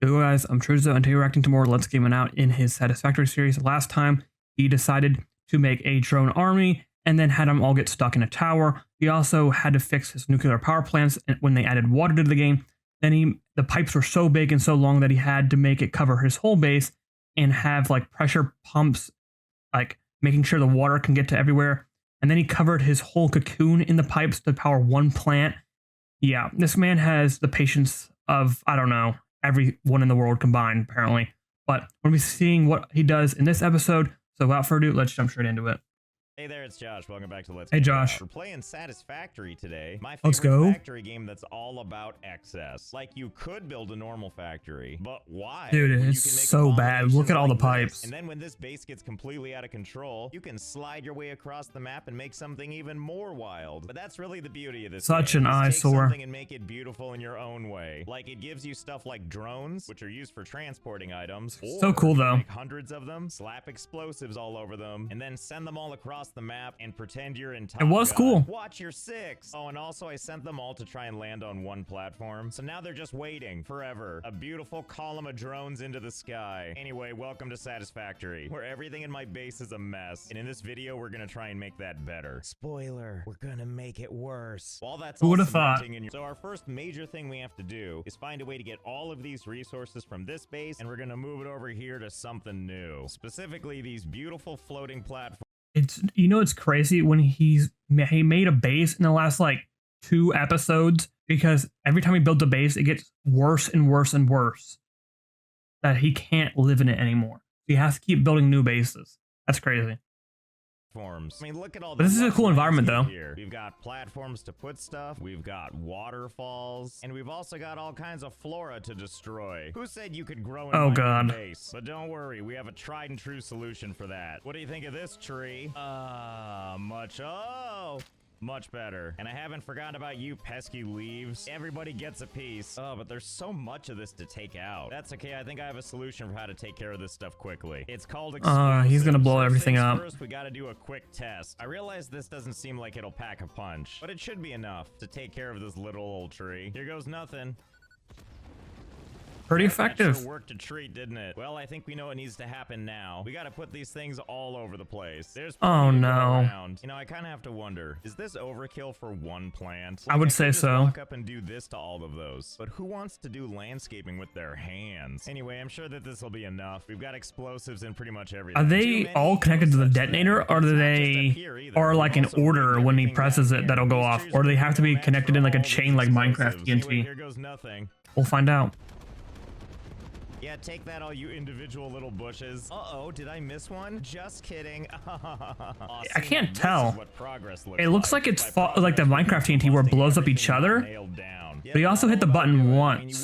Yo guys, I'm Truzuo and today we're reacting to more Let's Game It Out in his Satisfactory series. Last time, he decided to make a drone army and then had them all get stuck in a tower. He also had to fix his nuclear power plants when they added water to the game. Then the pipes were so big and so long that he had to make it cover his whole base and have like pressure pumps, like making sure the water can get to everywhere. And then he covered his whole cocoon in the pipes to power one plant. Yeah, this man has the patience of, I don't know, everyone in the world combined, apparently. But we'll be seeing what he does in this episode. So without further ado, let's jump straight into it. Hey there, it's Josh. Welcome back to Let's Hey Game Josh. We're playing Satisfactory today. My Let's favorite go. factory game that's all about excess. Like, you could build a normal factory, but why? Dude, When you it's can make so bad. Look at all the combinations like pipes. this. And then when this base gets completely out of control, you can slide your way across the map and make something even more wild. But that's really the beauty of this Such game. an Just take eyesore. something and make it beautiful in your own way. Like, it gives you stuff like drones, which are used for transporting items. So cool, you though. Make hundreds of them, slap explosives all over them, and then send them all across the map and pretend you're in Top It was Gun. cool. Watch your six. Oh, and also I sent them all to try and land on one platform. So now they're just waiting forever. A beautiful column of drones into the sky. Anyway, welcome to Satisfactory, where everything in my base is a mess. And in this video, we're gonna try and make that better. Spoiler, we're gonna make it worse. While that's Who all would've thought? cementing in your... So our first major thing we have to do is find a way to get all of these resources from this base, and we're gonna move it over here to something new. Specifically, these beautiful floating platforms. It's, you know, it's crazy when he made a base in the last like 2 episodes, because every time he builds a base, it gets worse and worse and worse, that he can't live in it anymore. He has to keep building new bases. That's crazy. I mean, look at all But this is a cool environment, though. Here. We've got platforms to put stuff, we've got waterfalls, and we've also got all kinds of flora to destroy. Who said you could grow in Oh, my God. base? But don't worry, we have a tried and true solution for that. What do you think of this tree? Much better. And I haven't forgotten about you pesky leaves. Everybody gets a piece. Oh, but there's so much of this to take out. That's okay. I think I have a solution for how to take care of this stuff quickly. It's called He's gonna blow explosives. everything Things up. First, we gotta do a quick test. I realize this doesn't seem like it'll pack a punch, but it should be enough to take care of this little old tree. Here goes nothing. Pretty That effective. sure worked a treat, didn't it? Well, I think we know what needs to happen now. We gotta put these things all over the place. There's Oh, plenty to go no. around. You know, I kind of have to wonder, is this overkill for one plant? I would could say just so. Walk up and do this to all of those. But who wants to do landscaping with their hands? Anyway, I'm sure that this will be enough. We've got explosives in pretty much everything. Are Too they many, all connected to the no such detonator, thing. or It's do not just they up here either. are like We've in also order rigged when he everything presses down it here. that'll go These off, trees or are do they gonna have to be be no match connected for in like a all chain these like Minecraft explosives. Anyway, TNT? here goes nothing. We'll find out. Yeah, take that, all you individual little bushes. Uh-oh, did I miss one? Just kidding. I can't tell. It It looks like it's like the Minecraft TNT where it blows up each other. But he also hit the button once.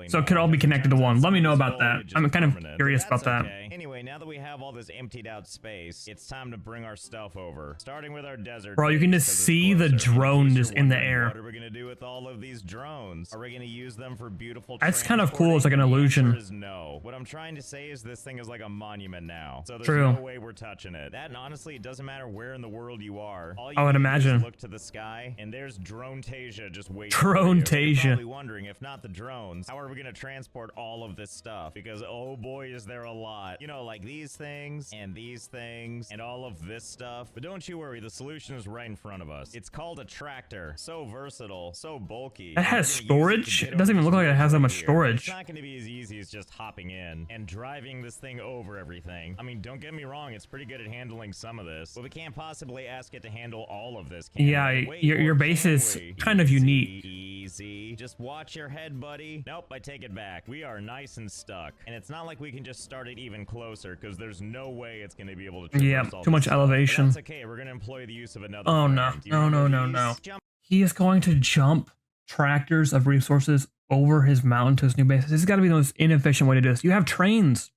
So it could all be connected to one. Let me know about that. I'm kind of curious about that. Anyway, now that we have all this emptied out space, it's time to bring our stuff over. Starting with our desert. Bro, you can base, just 'cause it's see the closer. drone In case just you're in the wondering, air. What are we gonna do with all of these drones? Are we gonna use them for beautiful That's kind of cool. It's like an transporting? The illusion. answer is no. What I'm trying to say is this thing is like a monument now. So there's True. no way we're touching it. That, and honestly, it doesn't matter where in the world you are. All you I would need to do is imagine. look to the sky, and there's Drone-tasia just waiting. Drone-tasia. You're probably wondering, if not the drones, how are we gonna transport all of this stuff? Because oh boy, is there a lot. You know, like these things and all of this stuff. But don't you worry, the solution is right in front of us. It's called a tractor. So versatile, so bulky. That has We're gonna use it to storage? get It doesn't over even look like it some has that right much here. storage. It's not gonna be as easy as just hopping in and driving this thing over everything. I mean, don't get me wrong, it's pretty good at handling some of this, but we can't possibly ask it to handle all of this, can Yeah, we? Wait, your or base can is we? kind of unique. Easy. Just watch your head, buddy. Nope, I take it back. We are nice and stuck. And it's not like we can just start it even closer, because there's no way it's going to be able to traverse Yeah, all too this much stuff. elevation. But that's okay, we're going to employ the use of another Oh, no. friend. Do you No, remember no, no, these? no. Jump. He is going to jump tractors of resources over his mountain to his new base. This has got to be the most inefficient way to do this. You have trains.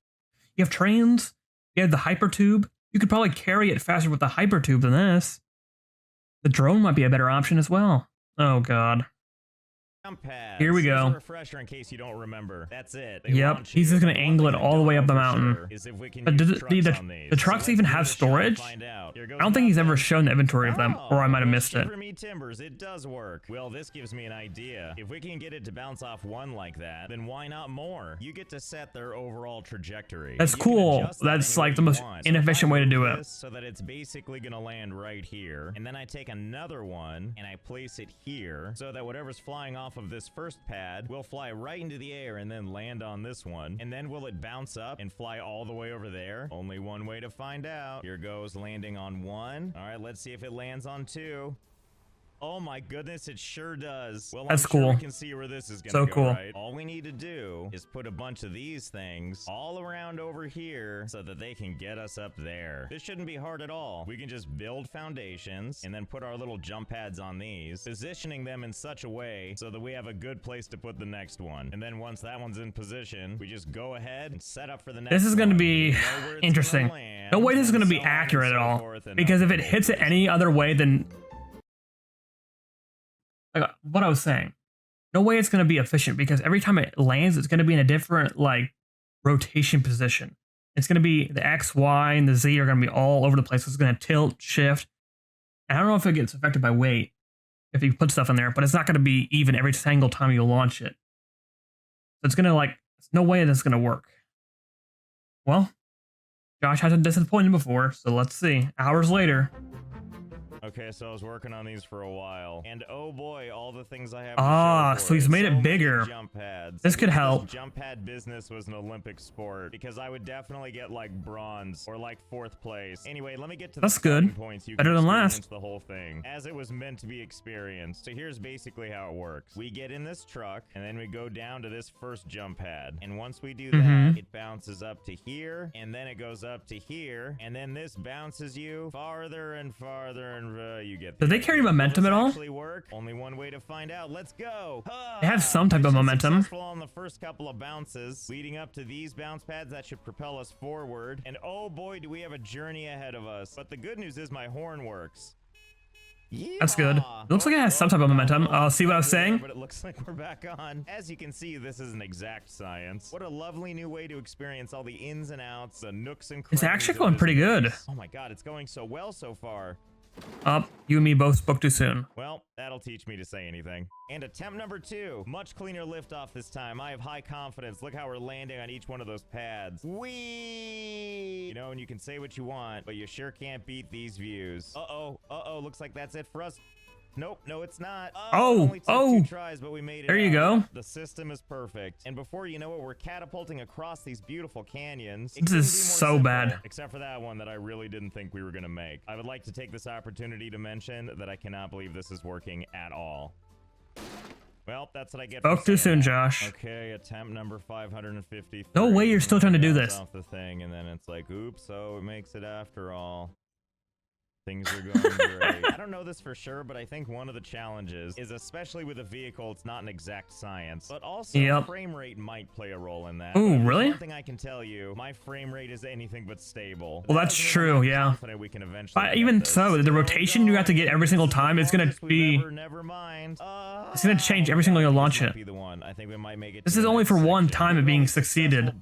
You have trains. You have the hypertube. You could probably carry it faster with the hypertube than this. The drone might be a better option as well. Oh, God. Jump pads. Here we Here's go. a refresher in case you don't remember. That's it. They Yep, launch he's you. just gonna One angle thing it I all the don't way up know the for mountain. sure is if we can But use do trucks on the these. trucks So even let's have give it a shot and storage? find out. Here goes I don't think he's ever nothing. shown the inventory of them, or I might have well, missed it. shiver me timbers, it does work. Well, this gives me an idea. If we can get it to bounce off one like that, then why not more? You get to set their overall trajectory. That's You can cool. adjust that That's any like way the you most want. So inefficient if I way to do move it. this so that it's basically gonna land right here, and then I take another one and I place it here so that whatever's flying off of this first pad will fly right into the air and then land on this one. And then will it bounce up and fly all the way over there? Only one way to find out. Here goes landing on one. All right, let's see if it lands on two. Oh my goodness, it sure does. Well, That's I'm sure cool. we can see where this is gonna So go, cool. right? All we need to do is put a bunch of these things all around over here so that they can get us up there. This shouldn't be hard at all. We can just build foundations and then put our little jump pads on these, positioning them in such a way so that we have a good place to put the next one. And then once that one's in position, we just go ahead and set up for the next one. This is going to be We know where it's interesting. gonna land, No way this is and going to be so on and accurate at so all. forth, and Because if it nothing hits it goes. any other way than like what I was saying, no way it's going to be efficient because every time it lands, it's going to be in a different like rotation position. It's going to be the X, Y, and the Z are going to be all over the place. It's going to tilt, shift. And I don't know if it gets affected by weight if you put stuff in there, but it's not going to be even every single time you launch it. So it's going to like, there's no way that's going to work. Well, Josh hasn't disappointed before, so let's see. Hours later. Okay, so I was working on these for a while, and oh boy, all the things I have. Ah, to show for so he's made it many bigger. Jump pads. This I could wish help. Jump pad business was an Olympic sport because I would definitely get like bronze or like 4th place. Anyway, let me get to That's the starting good. points. You Better can than experience last. the whole thing as it was meant to be experienced. So here's basically how it works. We get in this truck, and then we go down to this first jump pad, and once we do that, it bounces up to here, and then it goes up to here, and then this bounces you farther and farther, and you get. Do they carry momentum at all? Actually work? Only one way to find out. Let's go. They have some type of Mission momentum. Successful on the first couple of bounces, leading up to these bounce pads that should propel us forward. And oh boy, do we have a journey ahead of us. But the good news is my horn works. That's good. It looks like it has some type of momentum. See what I was saying? But it looks like we're back on. As you can see, this is an exact science. What a lovely new way to experience all the ins and outs, the nooks and crannies. It's actually of going this pretty good. place. Oh my god, it's going so well so far. You and me both spoke too soon. Well, that'll teach me to say anything. And attempt number 2. Much cleaner liftoff this time. I have high confidence. Look how we're landing on each one of those pads. Whee! You know, and you can say what you want, but you sure can't beat these views. Uh-oh. Uh-oh. Looks like that's it for us. Nope, no, it's not. Oh, only took 2 tries, but we made it. There you out. go. The system is perfect. And before you know it, we're catapulting across these beautiful canyons. It This couldn't is be more so simple, bad. Except for that one that I really didn't think we were going to make. I would like to take this opportunity to mention that I cannot believe this is working at all. Well, that's what I get. Spoke too soon, Josh. Okay, attempt number 550. No way you're still trying to do this. Off the thing, and then it's like, oops, so it makes it after all. Things are going great. I don't know this for sure, but I think one of the challenges is, especially with a vehicle, it's not an exact science, but also frame rate might play a role in that. Ooh, really? One thing I can tell you, my frame rate is anything but stable. Well, that's true, yeah. We can eventually Even so, the rotation you have to get every single time is going to be... Never mind. It's going to change every single time you launch it. I think we might make it. This is only for one time of being succeeded.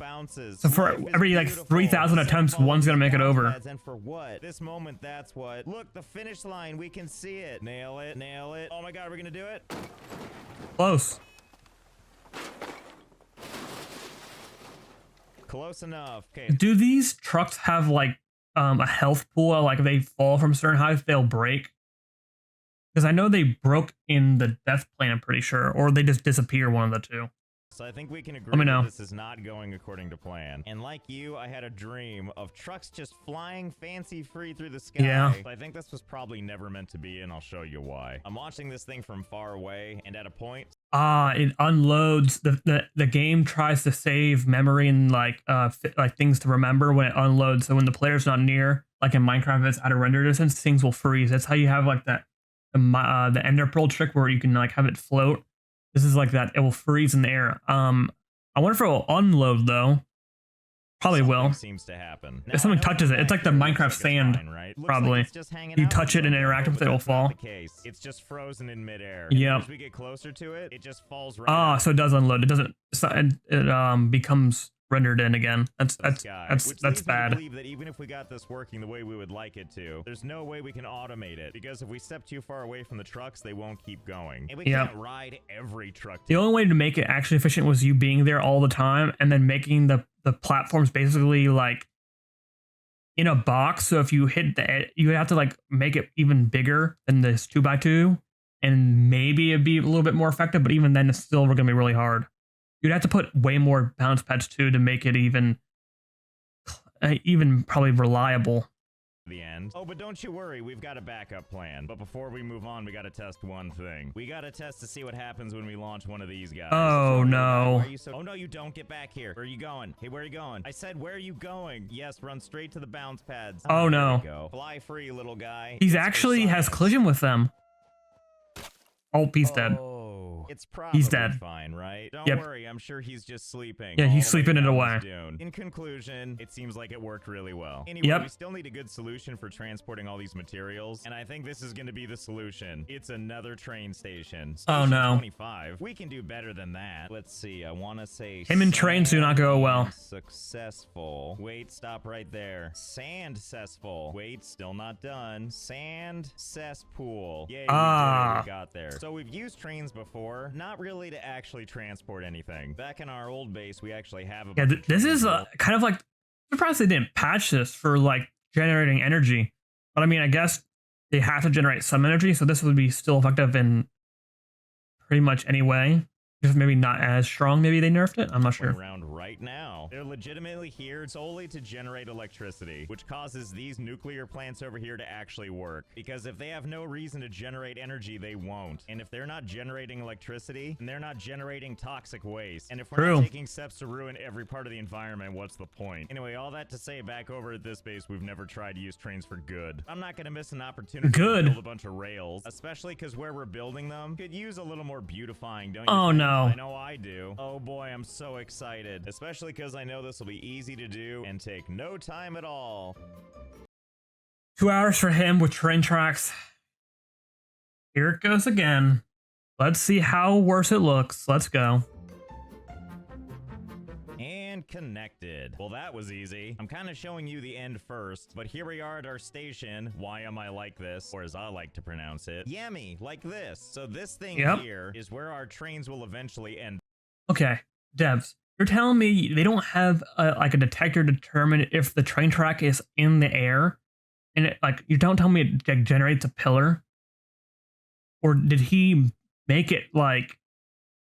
So for every like 3,000 attempts, one's going to make it over. And for what? This moment, that's what. Look, the finish line, we can see it. Nail it, nail it. Oh my god, we're gonna do it. Close. Close enough. Okay. Do these trucks have like a health pool? Like if they fall from certain heights, they'll break? Because I know they broke in the death plane, I'm pretty sure. Or they just disappear, one of the two. So I think we can agree Let me know. that this is not going according to plan. And like you, I had a dream of trucks just flying fancy free through the sky. Yeah. But I think this was probably never meant to be, and I'll show you why. I'm watching this thing from far away, and at a point... It unloads. The game tries to save memory and like things to remember when it unloads. So when the player's not near, like in Minecraft, if it's out of render distance, things will freeze. That's how you have like that the Ender Pearl trick where you can like have it float. This is like that. It will freeze in the air. I wonder if it will unload though. Probably will. Seems to happen. If someone touches it, it's like the Minecraft sand. Probably. You touch it and interact with it, it'll fall. It's just frozen in midair. Yep. As we get closer to it, it just falls right Ah, out. so it does unload. It doesn't. It becomes rendered in again. That's Which bad. leads me to believe that even if we got this working the way we would like it to, there's no way we can automate it, because if we step too far away from the trucks, they won't keep going. And we can't ride every truck. The only way to make it actually efficient was you being there all the time and then making the platforms basically like in a box. So if you hit you would have to like make it even bigger than this 2x2, and maybe it'd be a little bit more effective, but even then it's still going to be really hard. You'd have to put way more bounce pads too to make it even probably reliable. The end. Oh, but don't you worry, we've got a backup plan. But before we move on, we got to test one thing. We got to test to see what happens when we launch one of these guys. Oh, no. Oh, no, you don't. Get back here. Where are you going? Hey, where are you going? I said, where are you going? Yes, run straight to the bounce pads. Oh, no. There you go. Fly free, little guy. He's actually has collision with them. Oh, he's dead. It's probably dead. fine, right? Don't Yep. worry, I'm sure he's just sleeping. Yeah, all he's the way sleeping it down away. this dune. In conclusion, it seems like it worked really well. Anyway, Yep. we still need a good solution for transporting all these materials, and I think this is going to be the solution. It's another train station. Oh, Station no. 25. We can do better than that. Let's see, I want to say Him and trains do not go well. Successful. Wait, stop right there. Sand cesspool. Wait, still not done. Sand cesspool. Yay, we did it. We got there. So we've used trains before, not really to actually transport anything. Back in our old base, we actually have a bunch of this trains is kind of like, I'm surprised they didn't patch this for like generating energy. But I mean, I guess they have to generate some energy, so this would be still effective in pretty much any way. Just maybe not as strong. Maybe they nerfed it. I'm not sure. Around right now. They're legitimately here solely to generate electricity, which causes these nuclear plants over here to actually work. Because if they have no reason to generate energy, they won't. And if they're not generating electricity, then they're not generating toxic waste. And if we're not taking steps to ruin every part of the environment, what's the point? Anyway, all that to say, back over at this base, we've never tried to use trains for good. I'm not going to miss an opportunity to build a bunch of rails, especially because where we're building them could use a little more beautifying, don't you? Oh, no. I know I do. Oh boy, I'm so excited. Especially because I know this will be easy to do and take no time at all. 2 hours for him with train tracks. Here it goes again. Let's see how worse it looks. Let's go. And connected. Well, that was easy. I'm kind of showing you the end first, but here we are at our station. Why am I like this? Or as I like to pronounce it, yummy, like this. So this thing here is where our trains will eventually end. Okay, devs, you're telling me they don't have like a detector to determine if the train track is in the air, and you don't tell me it generates a pillar, or did he make it like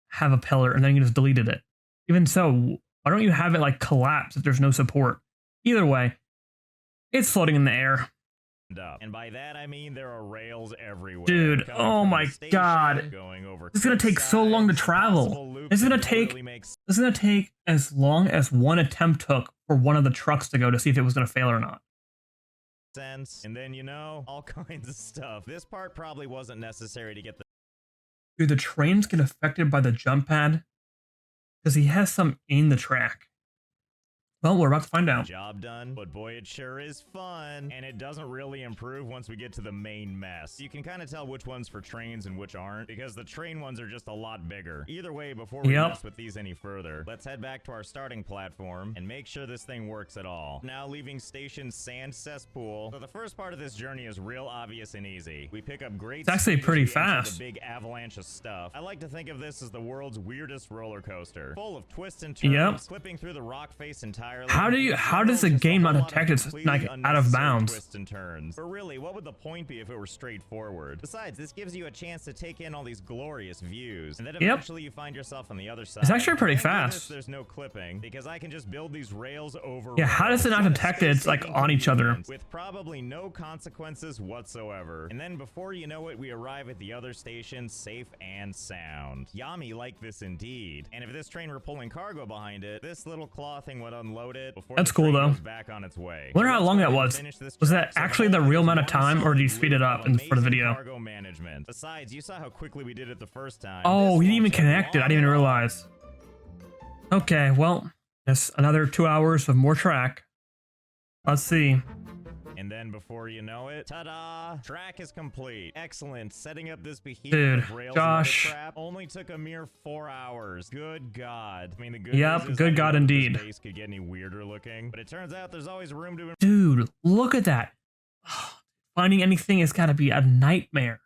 have a pillar and then he just deleted it? Even so, why don't you have it like collapse if there's no support? Either way, it's floating in the air. And by that I mean there are rails everywhere. Dude, oh my god. It's gonna take so long to travel. It's gonna take as long as one attempt took for one of the trucks to go to see if it was gonna fail or not. And then, you know, all kinds of stuff. This part probably wasn't necessary to get the... Do the trains get affected by the jump pad? Because he has some in the track. Well, we're about to find out. Job done, but boy, it sure is fun. And it doesn't really improve once we get to the main mess. You can kind of tell which one's for trains and which aren't, because the train ones are just a lot bigger. Either way, before we mess with these any further, let's head back to our starting platform and make sure this thing works at all. Now leaving station sand cesspool. So the first part of this journey is real obvious and easy. We pick up great... It's actually pretty fast. The big avalanche of stuff. I like to think of this as the world's weirdest roller coaster, full of twists and turns, clipping through the rock face entirely. How does the game not detect it's like out of bounds? Twists and turns. But really, what would the point be if it were straightforward? Besides, this gives you a chance to take in all these glorious views, and then eventually you find yourself on the other side. It's actually pretty fast. There's no clipping because I can just build these rails over. Yeah, how does it not detect it? It's like on each other with probably no consequences whatsoever. And then before you know it, we arrive at the other station safe and sound. Yummy like this indeed. And if this train were pulling cargo behind it, this little claw thing would unload it. That's cool though. Back on its way. Wonder how long that was. Was that actually the real amount of time, or did you speed it up for the video? Cargo management. Besides, you saw how quickly we did it the first time. Oh, he didn't even connect it. I didn't even realize. Okay, well, Yes, another 2 hours of more track. Let's see. And then before you know it, ta-da! Track is complete. Excellent. Setting up this behemoth Dude, of rails Josh. and trap only took a mere 4 hours. Good God. I mean, the good Yep, news is good I God didn't know that indeed. this base could get any weirder looking, but it turns out there's always room to Dude, look at that. Finding anything has got to be a nightmare.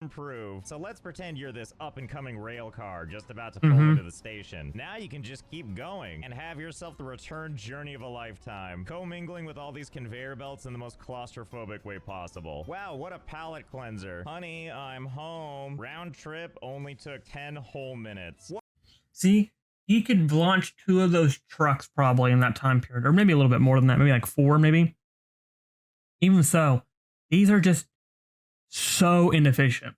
improve. So let's pretend you're this up-and-coming rail car just about to pull into the station. Now you can just keep going and have yourself the return journey of a lifetime, commingling with all these conveyor belts in the most claustrophobic way possible. Wow, what a palate cleanser. Honey, I'm home. Round trip only took 10 whole minutes. What? See, he could launch 2 of those trucks probably in that time period, or maybe a little bit more than that, maybe like 4, maybe. Even so, these are just so inefficient.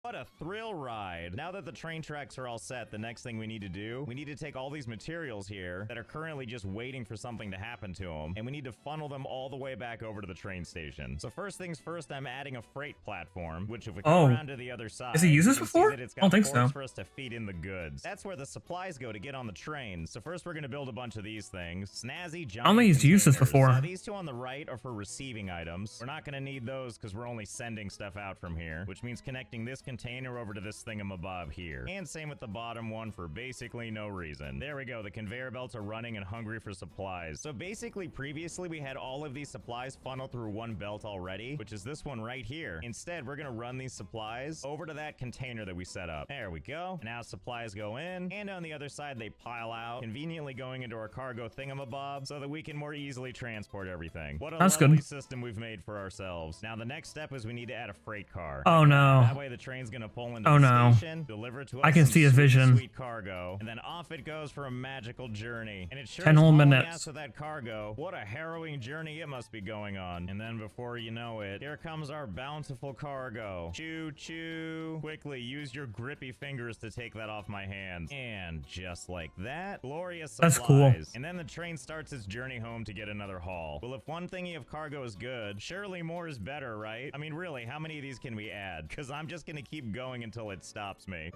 What a thrill ride. Now that the train tracks are all set, the next thing we need to do, we need to take all these materials here that are currently just waiting for something to happen to them, and we need to funnel them all the way back over to the train station. So first things first, I'm adding a freight platform, which if we come around to the other side, has he used this you can before? see that it's I got don't think ports so. for us to feed in the goods. That's where the supplies go to get on the train. So first we're going to build a bunch of these things. Snazzy giant I don't think he's used this containers. before. Now, these 2 on the right are for receiving items. We're not going to need those because we're only sending stuff out from here, which means connecting this container over to this thingamabob here. And same with the bottom one for basically no reason. There we go. The conveyor belts are running and hungry for supplies. So basically, previously we had all of these supplies funneled through one belt already, which is this one right here. Instead, we're going to run these supplies over to that container that we set up. There we go. Now supplies go in, and on the other side they pile out, conveniently going into our cargo thingamabob so that we can more easily transport everything. What a lovely system we've made for ourselves. Now the next step is we need to add a freight car. Oh no. That way the train's going to pull into the station, deliver to us I can see his vision. Sweet cargo, and then off it goes for a magical journey. And it sure 10 is whole hauling minutes. ass with that cargo. What a harrowing journey it must be going on. And then before you know it, here comes our bountiful cargo. Choo choo. Quickly use your grippy fingers to take that off my hands. And just like that, glorious supplies. That's cool. And then the train starts its journey home to get another haul. Well, if one thingy of cargo is good, surely more is better, right? I mean, really, how many of these can we add? Because I'm just gonna keep going until it stops me.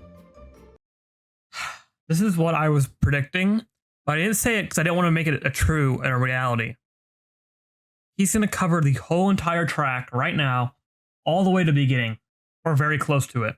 This is what I was predicting, but I didn't say it because I didn't want to make it a reality. He's going to cover the whole entire track right now, all the way to the beginning, or very close to it.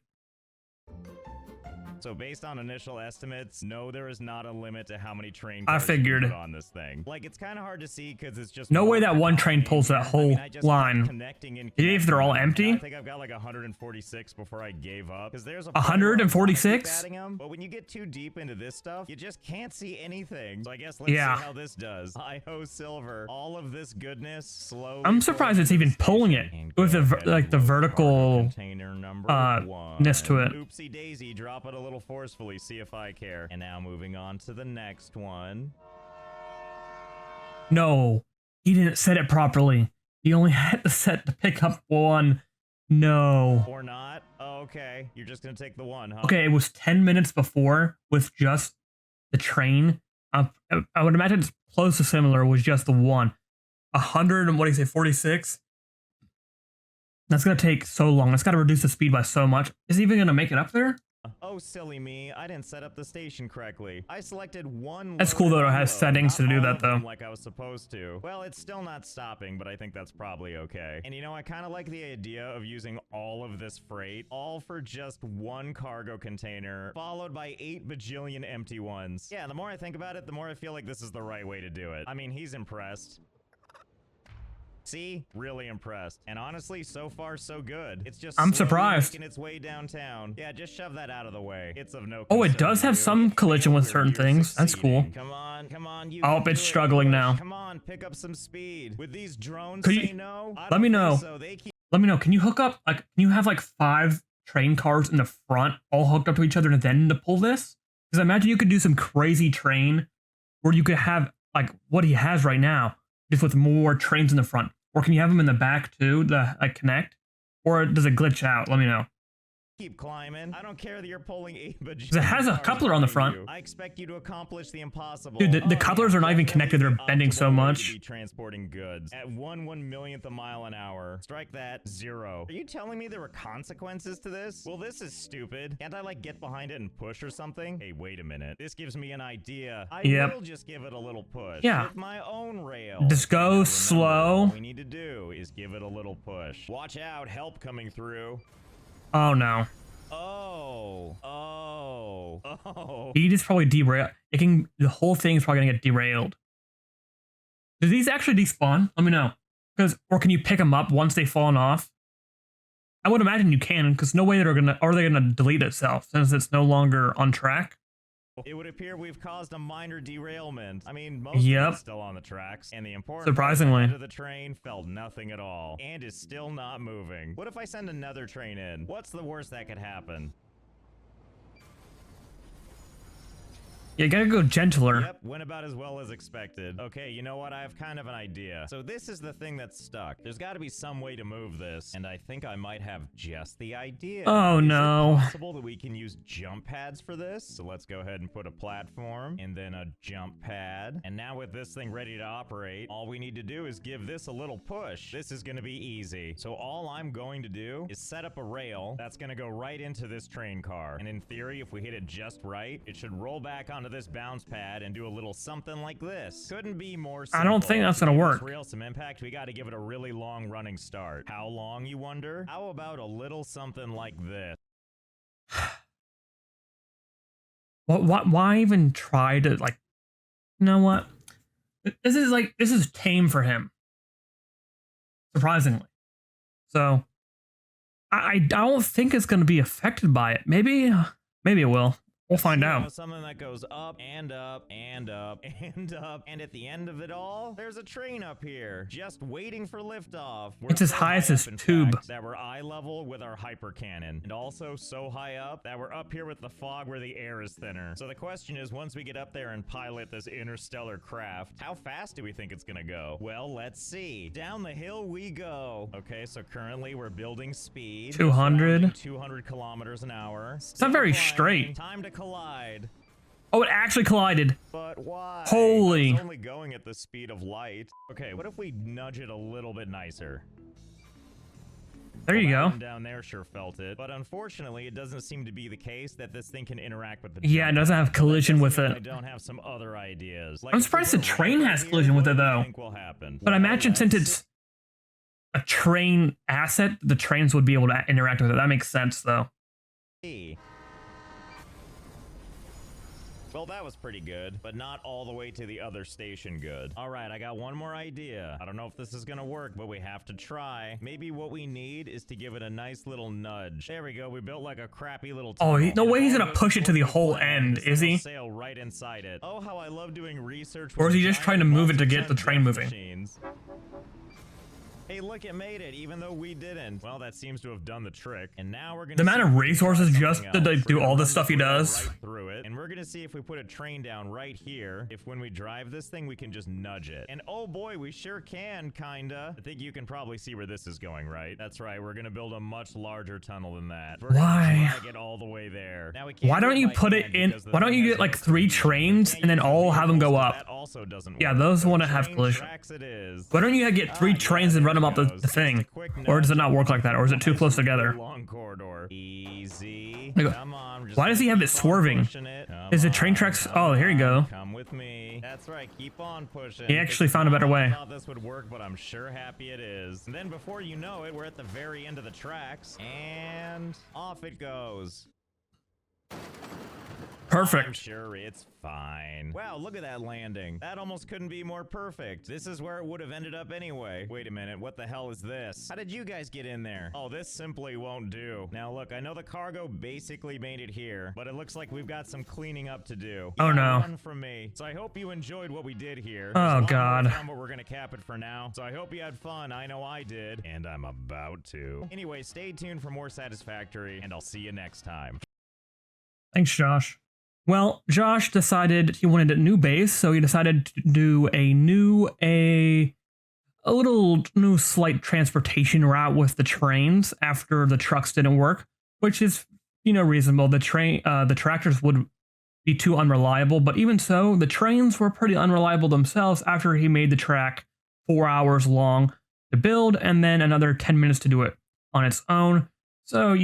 So based on initial estimates, no, there is not a limit to how many train I cars you can figured. put on this thing. Like, it's kind of hard to see because it's just No way that one on train pulls that whole I just kept line. connecting and Even if they're all connecting them. empty? I think I've got like 146 before I gave up. Because there's a 146? but when you get too deep into this stuff, you just can't see anything. So I guess let's see how this does. Hi-ho silver. All of this goodness slowly. I'm surprised it's even pulling it with the vertical container number ness to it. Oopsie daisy, drop it a little forcefully, see if I care. And now moving on to the next one. No, he didn't set it properly. He only had the set to pick up one. No. Or not? Oh, okay. You're just gonna take the one, huh? Okay, it was 10 minutes before with just the train. I would imagine it's close to similar with just the one. 100 and what do you say, 46? That's gonna take so long. It's gotta reduce the speed by so much. Is he even gonna make it up there? Oh, silly me. I didn't set up the station correctly. I selected one. That's cool though, it has settings to do that though. Like I was supposed to. Well, it's still not stopping, but I think that's probably okay. And you know, I kind of like the idea of using all of this freight, all for just one cargo container, followed by 8 bajillion empty ones. Yeah, the more I think about it, the more I feel like this is the right way to do it. I mean, he's impressed. See? Really impressed. And honestly, so far so good. It's just I'm surprised. making its way downtown. Yeah, just shove that out of the way. It's of no Oh, it concern does to have you. some collision with certain You're things. That's cool. succeeding. Come on, come on. You Oh, can it's do it. struggling Push. now. Come on, pick up some speed. With these drones Could say you- no? I let don't me think know. So. They keep Let me know. Can you hook up, like, can you have like 5 train cars in the front all hooked up to each other and then to pull this? Because I imagine you could do some crazy train where you could have like what he has right now, just with more trains in the front. Or can you have them in the back too, the like connect? Or does it glitch out? Let me know. Keep climbing. I don't care that you're pulling a bajillion. It has a cars coupler on the behind front. you. I expect you to accomplish the impossible. Dude, the couplers are not even connected. They're bending so much. Be transporting goods at 1/1,000,000th a mile an hour. Strike that 0. Are you telling me there were consequences to this? Well, this is stupid. Can't I like get behind it and push or something? Hey, wait a minute. This gives me an idea. I will just give it a little push. Yeah. With my own rail. Just go Remember, slow. All we need to do is give it a little push. Watch out, help coming through. Oh no. Oh. He just probably derailed. The whole thing's probably gonna get derailed. Do these actually despawn? Let me know. Or can you pick them up once they've fallen off? I would imagine you can, because no way they're gonna delete itself since it's no longer on track. It would appear we've caused a minor derailment. I mean, most of it's still on the tracks, and the important surprisingly end of the train felt nothing at all, and is still not moving. What if I send another train in? What's the worst that could happen? You gotta go gentler. Yep, went about as well as expected. Okay, you know what? I have kind of an idea. So this is the thing that's stuck. There's got to be some way to move this, and I think I might have just the idea. Oh no. Is it possible that we can use jump pads for this? So let's go ahead and put a platform, and then a jump pad. And now with this thing ready to operate, all we need to do is give this a little push. This is going to be easy. So all I'm going to do is set up a rail that's going to go right into this train car. And in theory, if we hit it just right, it should roll back onto this bounce pad and do a little something like this. Couldn't be more simple. I don't think that's gonna work. Rail some impact, we got to give it a really long running start. How long, you wonder? How about a little something like this? Why even try to, like, you know what? This is tame for him. Surprisingly. So I don't think it's gonna be affected by it. Maybe it will. We'll find out. Something that goes up and up and up and up, and at the end of it all, there's a train up here, just waiting for liftoff. It's as high as this tube. That we're eye level with our hyper cannon, and also so high up that we're up here with the fog where the air is thinner. So the question is, once we get up there and pilot this interstellar craft, how fast do we think it's gonna go? Well, let's see. Down the hill we go. Okay, so currently we're building speed. 200. 200 kilometers an hour. It's not very straight. Time to collide. Oh, it actually collided. But why? Holy. It's only going at the speed of light. Okay, what if we nudge it a little bit nicer? There you go. Down there sure felt it, but unfortunately, it doesn't seem to be the case that this thing can interact with the. Yeah, it doesn't have collision with it. I don't have some other ideas. I'm surprised the train has collision with it though. But I imagine since it's a train asset, the trains would be able to interact with it. That makes sense though. Well, that was pretty good, but not all the way to the other station good. All right, I got one more idea. I don't know if this is gonna work, but we have to try. Maybe what we need is to give it a nice little nudge. There we go. We built like a crappy little tunnel. Oh, no way he's gonna push it to the whole end, is he? Sail right inside it. Oh, how I love doing research. Or is he just trying to move it to get the train moving? Hey, look, it made it, even though we didn't. Well, that seems to have done the trick. And now we're gonna. The amount of resources just to do all the stuff he does. Right through it, and we're gonna see if we put a train down right here. If when we drive this thing, we can just nudge it. And oh boy, we sure can, kinda. I think you can probably see where this is going, right? That's right. We're gonna build a much larger tunnel than that. We're Why? gonna get all the way there. Now we can't. Why don't you put it in? Why don't you get like 3 trains and then all have them go up? That also doesn't. Yeah, those want to have collision. Why don't you get 3 trains and run them up the thing? Or does it not work like that? Or is it too close together? Long corridor. Easy. Come on, why does he have it swerving? Is it train tracks? Oh, here you go. Come with me. That's right. Keep on pushing. He actually found a better way. I thought this would work, but I'm sure happy it is. And then before you know it, we're at the very end of the tracks, and off it goes. Perfect. I'm sure it's fine. Wow, look at that landing. That almost couldn't be more perfect. This is where it would have ended up anyway. Wait a minute, what the hell is this? How did you guys get in there? Oh, this simply won't do. Now look, I know the cargo basically made it here, but it looks like we've got some cleaning up to do. Oh no. One from me. So I hope you enjoyed what we did here. Oh god. But we're gonna cap it for now. So I hope you had fun. I know I did, and I'm about to. Anyway, stay tuned for more Satisfactory, and I'll see you next time. Thanks, Josh. Well, Josh decided he wanted a new base, so he decided to do a little new slight transportation route with the trains after the trucks didn't work, which is, reasonable. The tractors would be too unreliable, but even so, the trains were pretty unreliable themselves after he made the track 4 hours long to build and then another 10 minutes to do it on its own. So,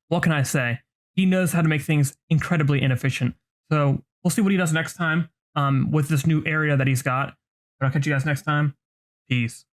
what can I say? He knows how to make things incredibly inefficient. So we'll see what he does next time with this new area that he's got. But I'll catch you guys next time. Peace.